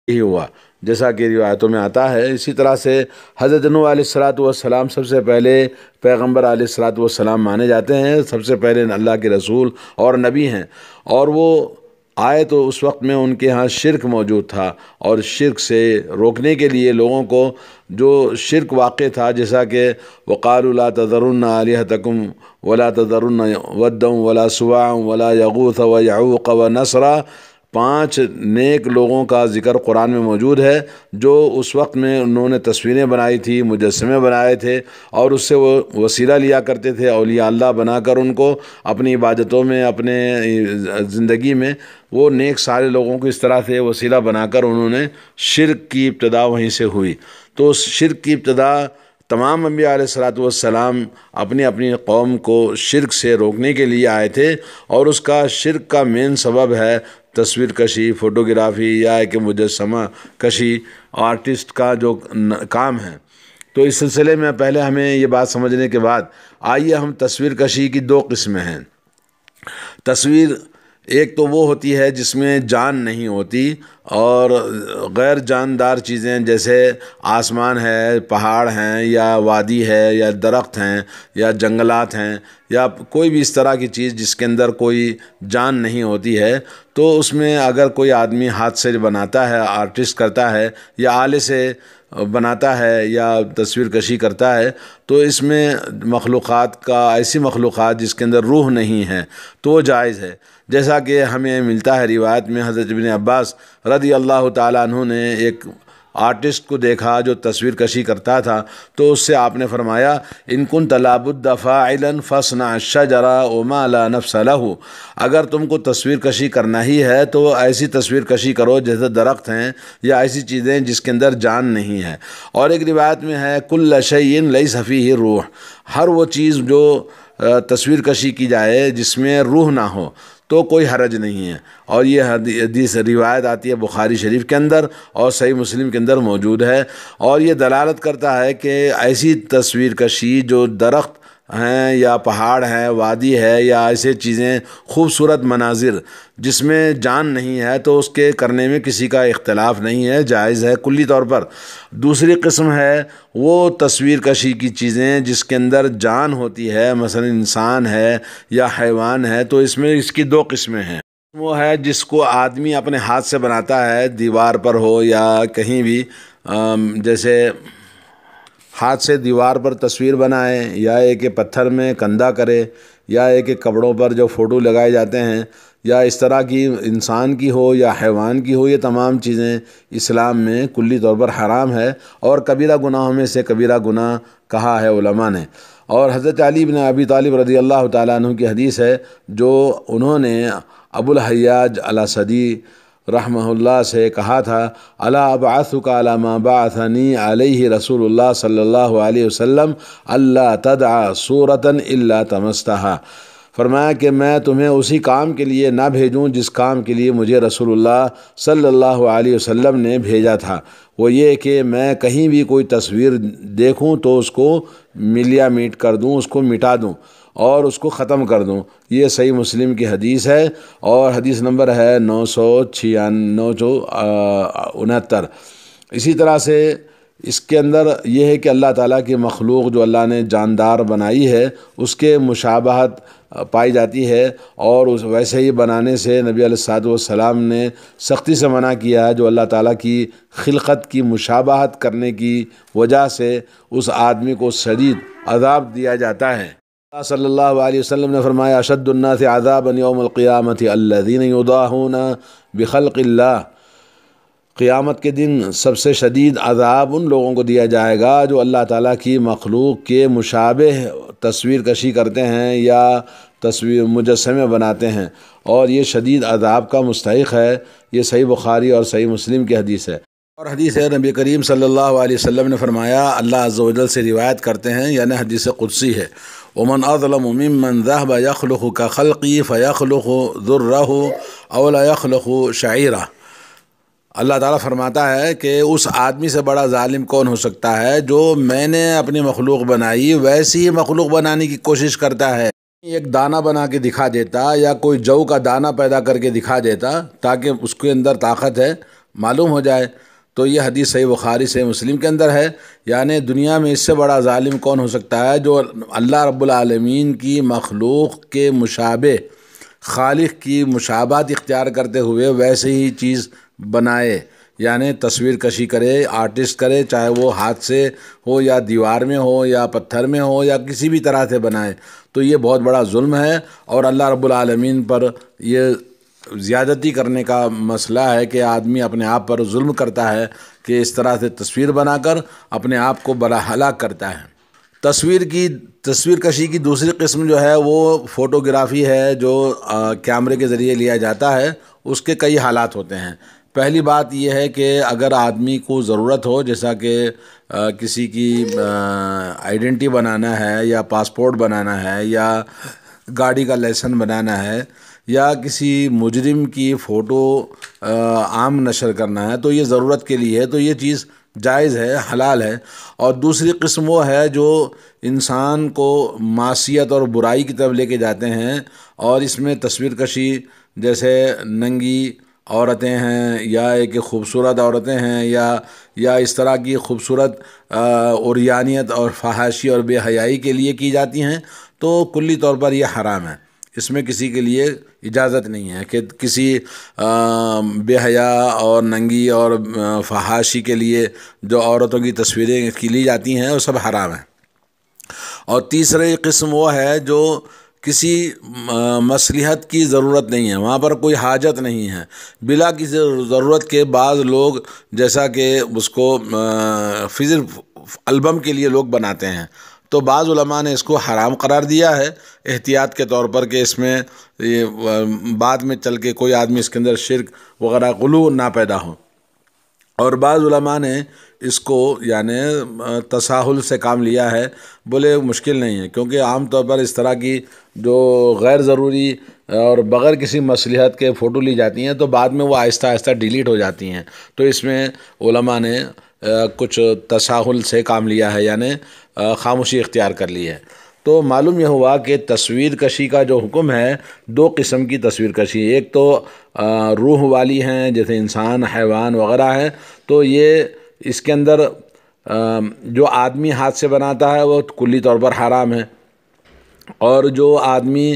ہی ہوا، جیسا کہ روایتوں میں آتا ہے۔ اسی طرح سے حضرت نوح علیہ الصلوۃ والسلام سب سے پہلے پیغمبر علیہ الصلوۃ والسلام مانے جاتے ہیں، سب سے پہلے اللہ کے رسول اور نبی ہیں، اور وہ آئے تو اس وقت میں ان کے ہاں شرک موجود تھا، اور شرک سے روکنے کے لیے لوگوں کو جو شرک واقع تھا، جیسا کہ وقالوا لا تذرن آلہتکم ولا تذرن ودا ولا سواعا ولا یغوث ویعوق ونسرا، 5 نیک لوگوں کا ذکر قرآن میں موجود ہے، جو اس وقت میں انہوں نے تصویریں بنائی تھی، مجسمے بنائے تھے، اور اس سے وہ وسیلہ لیا کرتے تھے اولیاء اللہ بنا کر، ان کو اپنی عبادتوں میں، اپنے زندگی میں وہ نیک سارے لوگوں کو اس طرح سے وسیلہ بنا کر انہوں نے شرک کی ابتدا وہیں سے ہوئی۔ تو اس شرک کی ابتدا تمام انبیاء علیہ الصلوۃ والسلام اپنی اپنی قوم کو شرک سے روکنے کے لیے آئے تھے، اور اس کا شرک کا مین سبب ہے تصویر کشی، فوٹوگرافی، یا کہ مجسمہ کشی، آرٹسٹ کا جو کام ہے۔ تو اس سلسلے میں پہلے ہمیں یہ بات سمجھنے کے بعد آئیے ہم تصویر کشی کی 2 قسمیں ہیں۔ تصویر ایک تو وہ ہوتی ہے جس میں جان نہیں ہوتی، اور غیر جاندار چیزیں جیسے آسمان ہے، پہاڑ ہیں، یا وادی ہے، یا درخت ہیں، یا جنگلات ہیں، یا کوئی بھی اس طرح کی چیز جس کے اندر کوئی جان نہیں ہوتی ہے، تو اس میں اگر کوئی آدمی ہاتھ سے بناتا ہے، آرٹسٹ کرتا ہے، یا آلے سے بناتا ہے، یا تصویر کشی کرتا ہے، تو اس میں مخلوقات کا، ایسی مخلوقات جس کے اندر روح نہیں ہے، تو وہ جائز ہے۔ جیسا کہ ہمیں ملتا ہے روایت میں، حضرت ابن عباس رضی اللہ تعالیٰ عنہ نے ایک آرٹسٹ کو دیکھا جو تصویر کشی کرتا تھا، تو اس سے آپ نے فرمایا ان كنت لابد فاعلا فاصنع الشجر وما لا نفس له، اگر تم کو تصویر کشی کرنا ہی ہے تو ایسی تصویر کشی کرو جیسے درخت ہیں، یا ایسی چیزیں جس کے اندر جان نہیں ہے۔ اور ایک روایت میں ہے کل شیء لیس فیہ روح، ہر وہ چیز جو تصویر کشی کی جائے جس میں روح نہ ہو تو کوئی حرج نہیں ہے۔ اور یہ حدیث روایت آتی ہے بخاری شریف کے اندر، اور صحیح مسلم کے اندر موجود ہے، اور یہ دلالت کرتا ہے کہ ایسی تصویر کشی جو درخت ہیں، یا پہاڑ ہیں، وادی ہے، یا ایسے چیزیں خوبصورت مناظر جس میں جان نہیں ہے، تو اس کے کرنے میں کسی کا اختلاف نہیں ہے، جائز ہے کلی طور پر۔ دوسری قسم ہے وہ تصویر کشی کی چیزیں جس کے اندر جان ہوتی ہے، مثلا انسان ہے یا حیوان ہے، تو اس میں اس کی 2 قسمیں ہیں۔ وہ ہے جس کو آدمی اپنے ہاتھ سے بناتا ہے، دیوار پر ہو یا کہیں بھی، جیسے ہاتھ سے دیوار پر تصویر بنائے، یا ایک پتھر میں کندہ کرے، یا ایک کپڑوں پر جو فوٹو لگائے جاتے ہیں، یا اس طرح کی انسان کی ہو یا حیوان کی ہو، یہ تمام چیزیں اسلام میں کلی طور پر حرام ہے، اور کبیرہ گناہوں میں سے کبیرہ گناہ کہا ہے علماء نے۔ اور حضرت علی بن ابی طالب رضی اللہ تعالیٰ عنہ کی حدیث ہے، جو انہوں نے ابو الحیاج الاسدی رحمہ اللہ سے کہا تھا، الا ابعثک علی ما بعثنی علیہ رسول اللہ صلی اللہ علیہ وسلم اللہ تدع صورتا الا طمستھا، فرمایا کہ میں تمہیں اسی کام کے لیے نہ بھیجوں جس کام کے لیے مجھے رسول اللہ صلی اللہ علیہ وسلم نے بھیجا تھا، وہ یہ کہ میں کہیں بھی کوئی تصویر دیکھوں تو اس کو ملیا میٹ کر دوں، اس کو مٹا دوں اور اس کو ختم کر دوں۔ یہ صحیح مسلم کی حدیث ہے، اور حدیث نمبر ہے 969۔ اسی طرح سے اس کے اندر یہ ہے کہ اللہ تعالیٰ کی مخلوق جو اللہ نے جاندار بنائی ہے، اس کے مشابہت پائی جاتی ہے، اور اس ویسے ہی بنانے سے نبی علیہ الصلوۃ والسلام نے سختی سے منع کیا ہے۔ جو اللہ تعالیٰ کی خلقت کی مشابہت کرنے کی وجہ سے اس آدمی کو شدید عذاب دیا جاتا ہے۔ صلی اللہ علیہ وسلم نے فرمایا اشد الناس عذابا یوم القیامت الذین یضاہون بخلق اللہ، قیامت کے دن سب سے شدید عذاب ان لوگوں کو دیا جائے گا جو اللہ تعالیٰ کی مخلوق کے مشابہ تصویر کشی کرتے ہیں یا تصویر مجسمے بناتے ہیں، اور یہ شدید عذاب کا مستحق ہے۔ یہ صحیح بخاری اور صحیح مسلم کی حدیث ہے۔ اور حدیث ہے نبی کریم صلی اللہ علیہ وسلم نے فرمایا، اللہ عز و جل سے روایت کرتے ہیں، یعنی حدیث قدسی ہے، ومن اظلم ممن ذهب يخلق كخلقي فيخلق ذره او لا يخلق شعيرا، اللہ تعالیٰ فرماتا ہے کہ اس آدمی سے بڑا ظالم کون ہو سکتا ہے جو میں نے اپنی مخلوق بنائی ویسی ہی مخلوق بنانے کی کوشش کرتا ہے۔ ایک دانہ بنا کے دکھا دیتا، یا کوئی جو کا دانہ پیدا کر کے دکھا دیتا تاکہ اس کے اندر طاقت ہے، معلوم ہو جائے۔ تو یہ حدیث صحیح بخاری صحیح مسلم کے اندر ہے، یعنی دنیا میں اس سے بڑا ظالم کون ہو سکتا ہے جو اللہ رب العالمین کی مخلوق کے مشابہ، خالق کی مشابہت اختیار کرتے ہوئے ویسے ہی چیز بنائے، یعنی تصویر کشی کرے، آرٹسٹ کرے، چاہے وہ ہاتھ سے ہو یا دیوار میں ہو یا پتھر میں ہو یا کسی بھی طرح سے بنائے، تو یہ بہت بڑا ظلم ہے۔ اور اللہ رب العالمین پر یہ زیادتی کرنے کا مسئلہ ہے کہ آدمی اپنے آپ پر ظلم کرتا ہے کہ اس طرح سے تصویر بنا کر اپنے آپ کو بڑا ہلاک کرتا ہے۔ تصویر کشی کی دوسری قسم جو ہے وہ فوٹوگرافی ہے، جو کیمرے کے ذریعے لیا جاتا ہے۔ اس کے کئی حالات ہوتے ہیں۔ پہلی بات یہ ہے کہ اگر آدمی کو ضرورت ہو، جیسا کہ کسی کی آئیڈینٹی بنانا ہے یا پاسپورٹ بنانا ہے یا گاڑی کا لائسنس بنانا ہے یا کسی مجرم کی فوٹو عام نشر کرنا ہے، تو یہ ضرورت کے لیے ہے، تو یہ چیز جائز ہے، حلال ہے۔ اور دوسری قسم وہ ہے جو انسان کو معصیت اور برائی کی طرف لے کے جاتے ہیں، اور اس میں تصویر کشی جیسے ننگی عورتیں ہیں یا ایک خوبصورت عورتیں ہیں یا اس طرح کی خوبصورت عریانیت اور فحاشی اور بے حیائی کے لیے کی جاتی ہیں، تو کلی طور پر یہ حرام ہے۔ اس میں کسی کے لیے اجازت نہیں ہے کہ کسی بے حیا اور ننگی اور فحاشی کے لیے جو عورتوں کی تصویریں لی جاتی ہیں وہ سب حرام ہیں۔ اور تیسری قسم وہ ہے جو کسی مصلحت کی ضرورت نہیں ہے، وہاں پر کوئی حاجت نہیں ہے، بلا کسی ضرورت کے بعض لوگ جیسا کہ اس کو البم کے لیے لوگ بناتے ہیں، تو بعض علماء نے اس کو حرام قرار دیا ہے احتیاط کے طور پر کہ اس میں بعد میں چل کے کوئی آدمی اس کے اندر شرک وغیرہ غلو نہ پیدا ہو۔ اور بعض علماء نے اس کو یعنی تساہل سے کام لیا ہے، بولے مشکل نہیں ہے، کیونکہ عام طور پر اس طرح کی جو غیر ضروری اور بغیر کسی مصلحت کے فوٹو لی جاتی ہیں تو بعد میں وہ آہستہ آہستہ ڈیلیٹ ہو جاتی ہیں، تو اس میں علماء نے کچھ تساہل سے کام لیا ہے، یعنی خاموشی اختیار کر لی ہے۔ تو معلوم یہ ہوا کہ تصویر کشی کا جو حکم ہے، دو قسم کی تصویر کشی، ایک تو روح والی ہیں جیسے انسان، حیوان وغیرہ ہیں، تو یہ اس کے اندر جو آدمی ہاتھ سے بناتا ہے وہ کلی طور پر حرام ہے، اور جو آدمی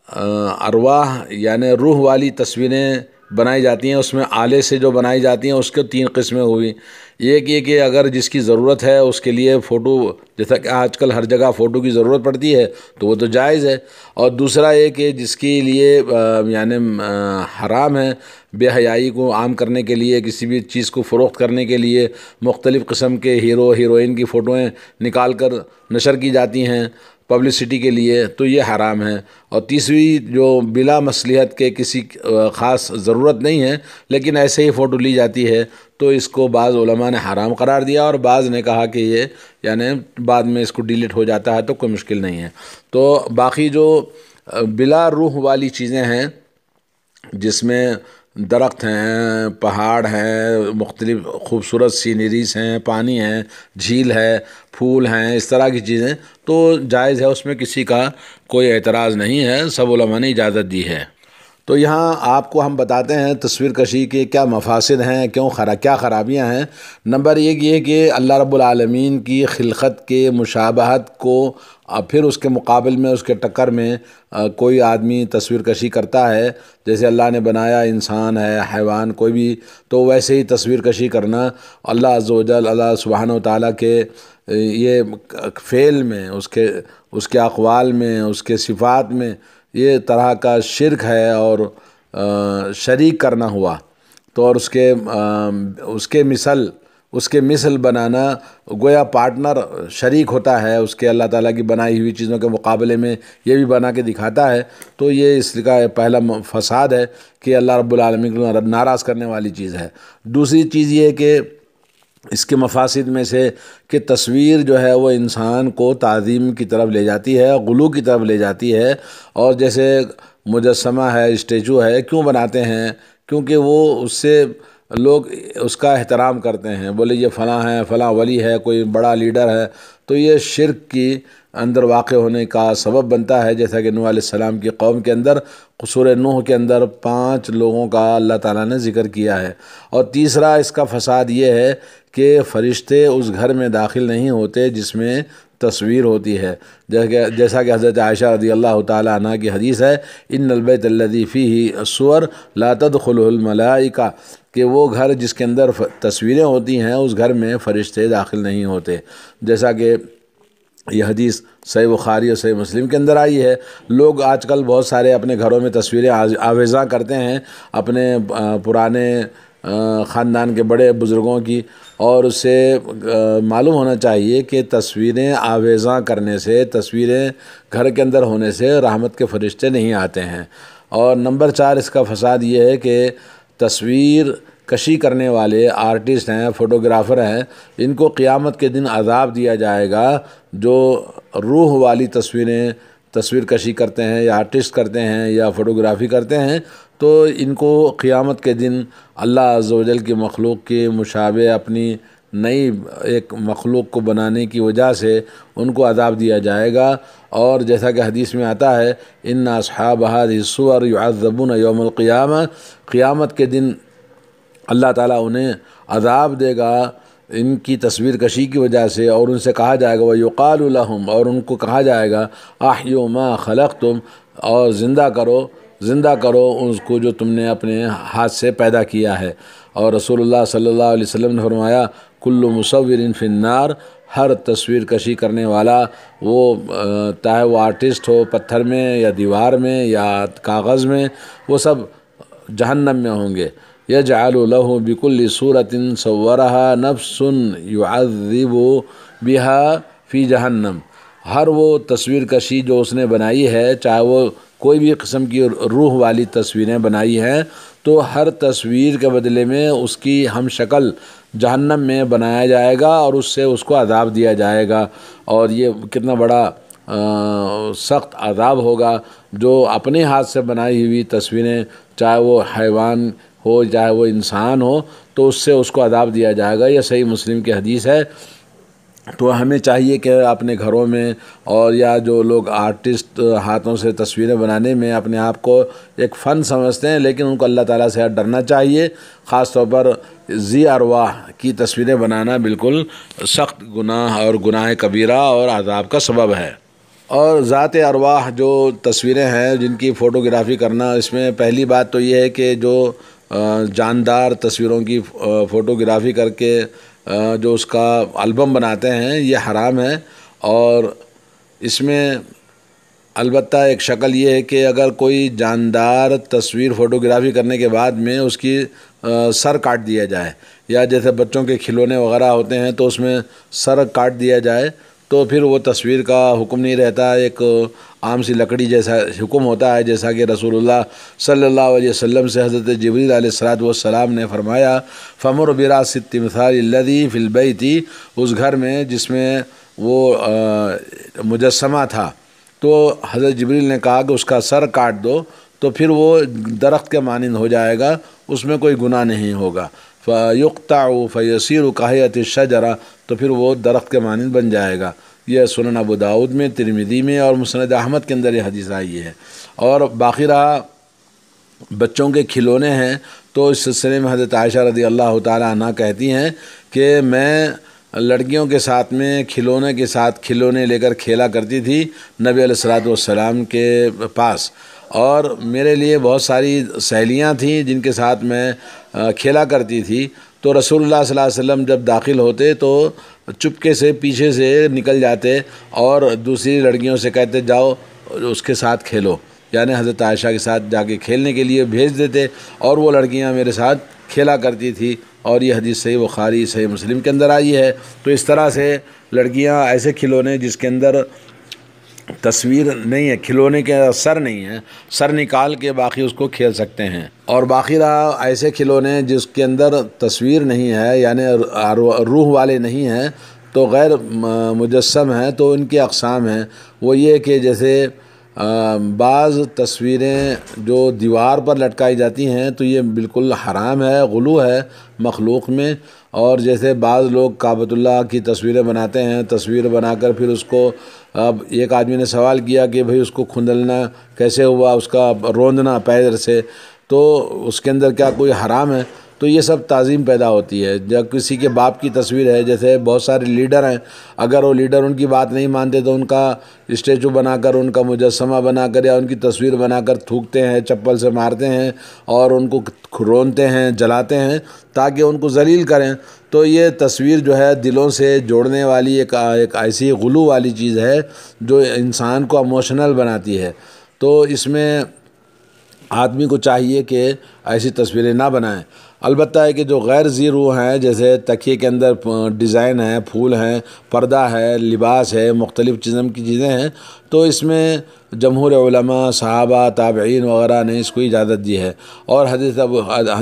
ارواح یعنی روح والی تصویریں بنائی جاتی ہیں، اس میں آلے سے جو بنائی جاتی ہیں اس کے تین قسمیں ہوئی۔ ایک یہ کہ اگر جس کی ضرورت ہے اس کے لیے فوٹو، جیسا کہ آج کل ہر جگہ فوٹو کی ضرورت پڑتی ہے تو وہ تو جائز ہے، اور دوسرا یہ کہ جس کے لیے یعنی حرام ہے، بے حیائی کو عام کرنے کے لیے، کسی بھی چیز کو فروخت کرنے کے لیے مختلف قسم کے ہیرو ہیروئن کی فوٹویں نکال کر نشر کی جاتی ہیں پبلسٹی کے لیے، تو یہ حرام ہے۔ اور تیسری جو بلا مصلحت کے کسی خاص ضرورت نہیں ہے لیکن ایسے ہی فوٹو لی جاتی ہے، تو اس کو بعض علماء نے حرام قرار دیا، اور بعض نے کہا کہ یہ یعنی بعد میں اس کو ڈیلیٹ ہو جاتا ہے تو کوئی مشکل نہیں ہے۔ تو باقی جو بلا روح والی چیزیں ہیں جس میں درخت ہیں، پہاڑ ہیں، مختلف خوبصورت سینریز ہیں، پانی ہے، جھیل ہے، پھول ہیں، اس طرح کی چیزیں تو جائز ہے، اس میں کسی کا کوئی اعتراض نہیں ہے، سب علماء نے اجازت دی ہے۔ تو یہاں آپ کو ہم بتاتے ہیں تصویر کشی کے کیا مفاسد ہیں، کیا خرابیاں ہیں۔ نمبر ایک یہ کہ اللہ رب العالمین کی خلقت کے مشابہت کو پھر اس کے مقابل میں، اس کے ٹکر میں کوئی آدمی تصویر کشی کرتا ہے، جیسے اللہ نے بنایا انسان ہے، حیوان کوئی بھی، تو ویسے ہی تصویر کشی کرنا اللہ عز و جل، اللہ سبحانہ و تعالیٰ کے یہ فعل میں، اس کے اقوال میں، اس کے صفات میں یہ طرح کا شرک ہے اور شریک کرنا ہوا، تو اور اس کے مثل بنانا، گویا پارٹنر شریک ہوتا ہے اس کے اللہ تعالیٰ کی بنائی ہوئی چیزوں کے مقابلے میں یہ بھی بنا کے دکھاتا ہے، تو یہ اس کا پہلا فساد ہے کہ اللہ رب العالمین کو ناراض کرنے والی چیز ہے۔ دوسری چیز یہ کہ اس کے مفاسد میں سے کہ تصویر جو ہے وہ انسان کو تعظیم کی طرف لے جاتی ہے، غلو کی طرف لے جاتی ہے، اور جیسے مجسمہ ہے، اسٹیچو ہے، کیوں بناتے ہیں؟ کیونکہ وہ اس سے لوگ اس کا احترام کرتے ہیں، بولے یہ فلاں ہے، فلاں ولی ہے، کوئی بڑا لیڈر ہے، تو یہ شرک کی اندر واقع ہونے کا سبب بنتا ہے، جیسا کہ نوح علیہ السلام کی قوم کے اندر سورہ نوح کے اندر 5 لوگوں کا اللہ تعالیٰ نے ذکر کیا ہے۔ اور تیسرا اس کا فساد یہ ہے کہ فرشتے اس گھر میں داخل نہیں ہوتے جس میں تصویر ہوتی ہے، جیسا کہ حضرت عائشہ رضی اللہ تعالیٰ عنہ کی حدیث ہے، ان البیت الذی فیہ الصور لا تدخلہ الملائکہ، کہ وہ گھر جس کے اندر تصویریں ہوتی ہیں اس گھر میں فرشتے داخل نہیں ہوتے، جیسا کہ یہ حدیث صحیح بخاری اور صحیح مسلم کے اندر آئی ہے۔ لوگ آج کل بہت سارے اپنے گھروں میں تصویریں آویزاں کرتے ہیں اپنے پرانے خاندان کے بڑے بزرگوں کی، اور اس سے معلوم ہونا چاہیے کہ تصویریں آویزاں کرنے سے، تصویریں گھر کے اندر ہونے سے رحمت کے فرشتے نہیں آتے ہیں۔ اور نمبر 4 اس کا فساد یہ ہے کہ تصویر کشی کرنے والے آرٹسٹ ہیں، فوٹوگرافر ہیں، ان کو قیامت کے دن عذاب دیا جائے گا۔ جو روح والی تصویر کشی کرتے ہیں یا آرٹسٹ کرتے ہیں یا فوٹوگرافی کرتے ہیں، تو ان کو قیامت کے دن اللہ عز و جل کی مخلوق کے مشابہ اپنی نئی ایک مخلوق کو بنانے کی وجہ سے ان کو عذاب دیا جائے گا۔ اور جیسا کہ حدیث میں آتا ہے، ان اصحاب هذه الصور يعذبون یوم القیامہ، قیامت کے دن اللہ تعالیٰ انہیں عذاب دے گا ان کی تصویر کشی کی وجہ سے، اور ان سے کہا جائے گا وَيُقَالُ لَهُمْ، اور ان کو کہا جائے گا احیوا ما خلقتم، اور زندہ کرو اس کو جو تم نے اپنے ہاتھ سے پیدا کیا ہے۔ اور رسول اللہ صلی اللہ علیہ وسلم نے فرمایا کل مصور فی النار، ہر تصویر کشی کرنے والا، وہ چاہے وہ آرٹسٹ ہو پتھر میں یا دیوار میں یا کاغذ میں، وہ سب جہنم میں ہوں گے۔ یجعل له بكل صورة صورها نفس يعذب بها فی جہنم، ہر وہ تصویر کشی جو اس نے بنائی ہے، چاہے وہ کوئی بھی قسم کی روح والی تصویریں بنائی ہیں، تو ہر تصویر کے بدلے میں اس کی ہم شکل جہنم میں بنایا جائے گا اور اس سے اس کو عذاب دیا جائے گا۔ اور یہ کتنا بڑا سخت عذاب ہوگا جو اپنے ہاتھ سے بنائی ہوئی تصویریں، چاہے وہ حیوان ہو چاہے وہ انسان ہو، تو اس سے اس کو عذاب دیا جائے گا۔ یہ صحیح مسلم کی حدیث ہے۔ تو ہمیں چاہیے کہ اپنے گھروں میں، اور یا جو لوگ آرٹسٹ ہاتھوں سے تصویریں بنانے میں اپنے آپ کو ایک فن سمجھتے ہیں، لیکن ان کو اللہ تعالیٰ سے ڈرنا چاہیے۔ خاص طور پر ذی ارواح کی تصویریں بنانا بالکل سخت گناہ اور گناہ کبیرہ اور عذاب کا سبب ہے۔ اور ذات ارواح جو تصویریں ہیں جن کی فوٹوگرافی کرنا، اس میں پہلی بات تو یہ ہے کہ جو جاندار تصویروں کی فوٹوگرافی کر کے جو اس کا البم بناتے ہیں، یہ حرام ہے۔ اور اس میں البتہ ایک شکل یہ ہے کہ اگر کوئی جاندار تصویر فوٹوگرافی کرنے کے بعد میں اس کی سر کاٹ دیا جائے، یا جیسے بچوں کے کھلونے وغیرہ ہوتے ہیں تو اس میں سر کاٹ دیا جائے، تو پھر وہ تصویر کا حکم نہیں رہتا، ایک عام سی لکڑی جیسا حکم ہوتا ہے، جیسا کہ رسول اللہ صلی اللہ علیہ وسلم سے حضرت جبریل علیہ السلام نے فرمایا فمر براس التمثال الذی فی البیت، اس گھر میں جس میں وہ مجسمہ تھا، تو حضرت جبریل نے کہا کہ اس کا سر کاٹ دو، تو پھر وہ درخت کے مانند ہو جائے گا، اس میں کوئی گناہ نہیں ہوگا۔ فَيُقْطَعُ فَيَصِيرُ كَهَيْئَةِ الشَّجَرَةِ، تو پھر وہ درخت کے مانند بن جائے گا۔ یہ سنن ابو داؤد میں، ترمذی میں اور مسند احمد کے اندر یہ حدیث آئی ہے۔ اور باقی رہا بچوں کے کھلونے ہیں، تو اس سلسلے میں حضرت عائشہ رضی اللہ تعالی عنہ کہتی ہیں کہ میں لڑکیوں کے ساتھ میں کھلونے کے ساتھ کھلونے لے کر کھیلا کرتی تھی نبی علیہ الصلوۃ والسلام کے پاس، اور میرے لیے بہت ساری سہیلیاں تھیں جن کے ساتھ میں کھیلا کرتی تھی۔ تو رسول اللہ صلی اللہ علیہ وسلم جب داخل ہوتے تو چپکے سے پیچھے سے نکل جاتے اور دوسری لڑکیوں سے کہتے جاؤ اس کے ساتھ کھیلو، یعنی حضرت عائشہ کے ساتھ جا کے کھیلنے کے لیے بھیج دیتے، اور وہ لڑکیاں میرے ساتھ کھیلا کرتی تھی۔ اور یہ حدیث صحیح بخاری صحیح مسلم کے اندر آئی ہے۔ تو اس طرح سے لڑکیاں ایسے کھلونے جس کے اندر تصویر نہیں ہے، کھلونے کے سر نہیں ہے، سر نکال کے باقی اس کو کھیل سکتے ہیں۔ اور باقی رہا ایسے کھلونے جس کے اندر تصویر نہیں ہے، یعنی روح والے نہیں ہیں، تو غیر مجسم ہیں، تو ان کی اقسام ہیں۔ وہ یہ کہ جیسے بعض تصویریں جو دیوار پر لٹکائی جاتی ہیں تو یہ بالکل حرام ہے، غلو ہے مخلوق میں۔ اور جیسے بعض لوگ کعبۃ اللہ کی تصویریں بناتے ہیں، تصویر بنا کر پھر اس کو، اب ایک آدمی نے سوال کیا کہ بھئی اس کو کھندلنا کیسے ہوا، اس کا روندنا پیر سے، تو اس کے اندر کیا کوئی حرام ہے؟ تو یہ سب تعظیم پیدا ہوتی ہے۔ جب کسی کے باپ کی تصویر ہے، جیسے بہت سارے لیڈر ہیں، اگر وہ لیڈر ان کی بات نہیں مانتے تو ان کا اسٹیچو بنا کر، ان کا مجسمہ بنا کر یا ان کی تصویر بنا کر تھوکتے ہیں، چپل سے مارتے ہیں اور ان کو رونتے ہیں، جلاتے ہیں تاکہ ان کو ذلیل کریں۔ تو یہ تصویر جو ہے دلوں سے جوڑنے والی ایک ایسی غلو والی چیز ہے جو انسان کو ایموشنل بناتی ہے۔ تو اس میں آدمی کو چاہیے کہ ایسی تصویریں نہ بنائیں۔ البتہ ہے کہ جو غیر ذی روح ہیں، جیسے تکیے کے اندر ڈیزائن ہے، پھول ہیں، پردہ ہے، لباس ہے، مختلف قسم کی چیزیں ہیں، تو اس میں جمہور علماء، صحابہ، تابعین وغیرہ نے اس کو اجازت دی ہے۔ اور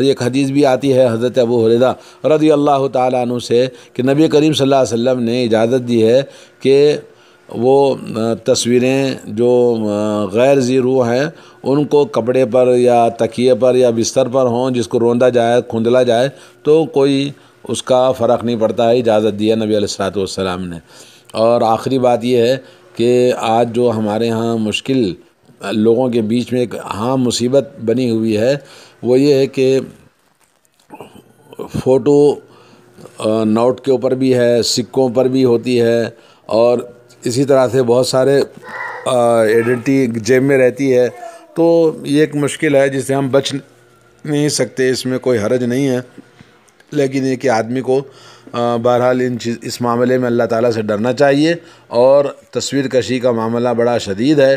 ایک حدیث بھی آتی ہے حضرت ابو ہریرہ رضی اللہ تعالیٰ عنہ سے کہ نبی کریم صلی اللہ علیہ وسلم نے اجازت دی ہے کہ وہ تصویریں جو غیر ذی روح ہیں ان کو کپڑے پر یا تکیے پر یا بستر پر ہوں، جس کو روندا جائے، کھندلا جائے تو کوئی اس کا فرق نہیں پڑتا ہے، اجازت دی ہے نبی علیہ الصلوۃ والسلام نے۔ اور آخری بات یہ ہے کہ آج جو ہمارے ہاں مشکل لوگوں کے بیچ میں ایک عام مصیبت بنی ہوئی ہے، وہ یہ ہے کہ فوٹو نوٹ کے اوپر بھی ہے، سکوں پر بھی ہوتی ہے، اور اسی طرح سے بہت سارے ایڈنٹی جیب میں رہتی ہے۔ تو یہ ایک مشکل ہے جس سے ہم بچ نہیں سکتے، اس میں کوئی حرج نہیں ہے، لیکن یہ کہ آدمی کو بہرحال اس معاملے میں اللہ تعالیٰ سے ڈرنا چاہیے۔ اور تصویر کشی کا معاملہ بڑا شدید ہے۔